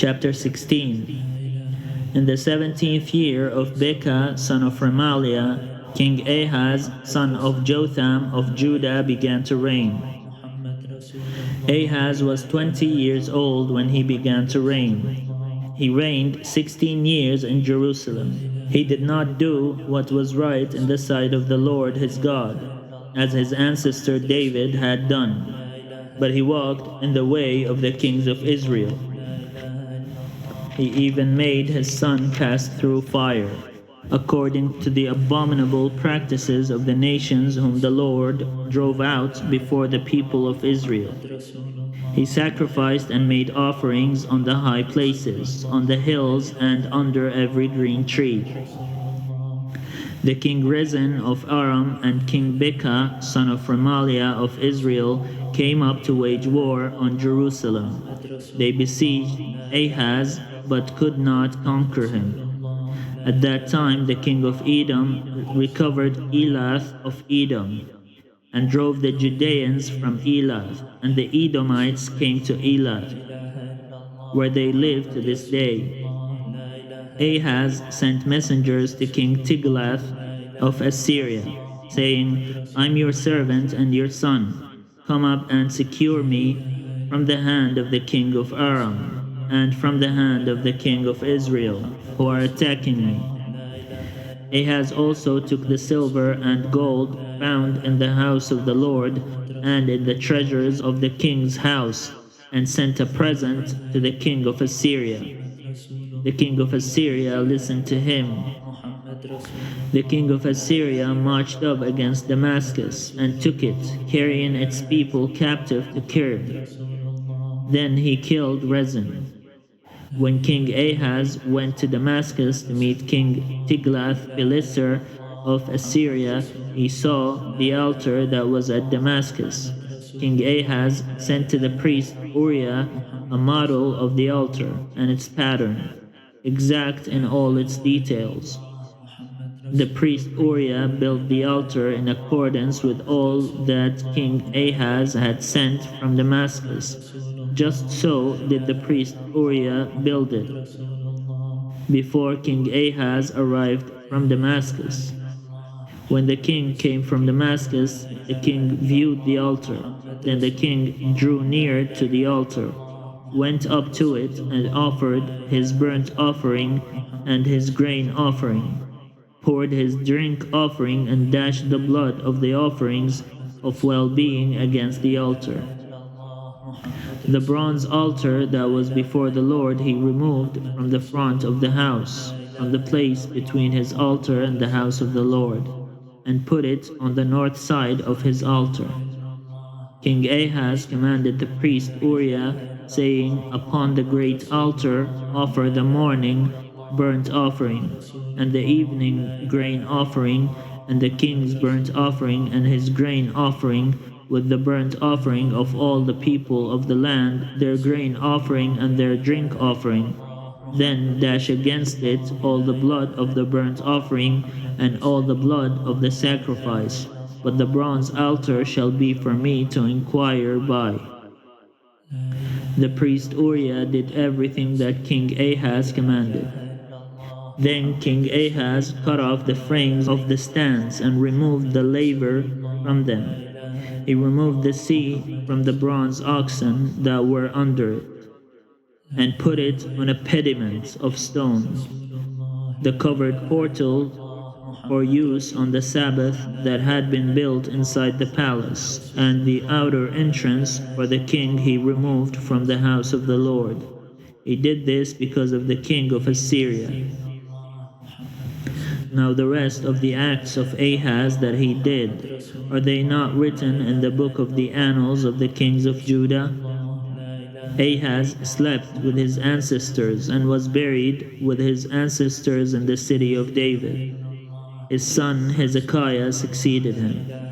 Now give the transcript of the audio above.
Chapter 16. In the 17th year of Pekah, son of Remaliah, King Ahaz, son of Jotham of Judah, began to reign. Ahaz was 20 years old when he began to reign. He reigned 16 years in Jerusalem. He did not do what was right in the sight of the Lord his God, as his ancestor David had done, but he walked in the way of the kings of Israel. He even made his son pass through fire, according to the abominable practices of the nations whom the Lord drove out before the people of Israel. He sacrificed and made offerings on the high places, on the hills, and under every green tree. The king Rezin of Aram and King Pekah, son of Remaliah of Israel, came up to wage war on Jerusalem. They besieged Ahaz, but could not conquer him. At that time the king of Edom recovered Elath of Edom, and drove the Judeans from Elath, and the Edomites came to Elath, where they live to this day. Ahaz sent messengers to King Tiglath of Assyria, saying, I'm your servant and your son. Come up and secure me from the hand of the king of Aram, and from the hand of the king of Israel, who are attacking me. Ahaz also took the silver and gold found in the house of the Lord and in the treasures of the king's house, and sent a present to the king of Assyria. The king of Assyria listened to him. The king of Assyria marched up against Damascus and took it, carrying its people captive to Kir. Then he killed Rezin. When King Ahaz went to Damascus to meet King Tiglath-Pileser of Assyria, he saw the altar that was at Damascus. King Ahaz sent to the priest Uriah a model of the altar and its pattern, exact in all its details. The priest Uriah built the altar in accordance with all that King Ahaz had sent from Damascus. Just so did the priest Uriah build it. Before King Ahaz arrived from Damascus. When the king came from Damascus, the king viewed the altar. Then the king drew near to the altar, went up to it, and offered his burnt offering and his grain offering, poured his drink offering, and dashed the blood of the offerings of well-being against the altar. The bronze altar that was before the Lord he removed from the front of the house, from the place between his altar and the house of the Lord, and put it on the north side of his altar. King Ahaz commanded the priest Uriah, saying, Upon the great altar offer the morning burnt offering, and the evening grain offering, and the king's burnt offering and his grain offering, with the burnt offering of all the people of the land, their grain offering and their drink offering. Then dash against it all the blood of the burnt offering and all the blood of the sacrifice. But the bronze altar shall be for me to inquire by. The priest Uriah did everything that King Ahaz commanded. Then King Ahaz cut off the frames of the stands and removed the laver from them. He removed the seat from the bronze oxen that were under it, and put it on a pediment of stone. The covered portal for use on the Sabbath that had been built inside the palace, and the outer entrance for the king he removed from the house of the Lord. He did this because of the king of Assyria. Now the rest of the acts of Ahaz that he did, are they not written in the book of the annals of the kings of Judah? Ahaz slept with his ancestors and was buried with his ancestors in the city of David. His son Hezekiah succeeded him.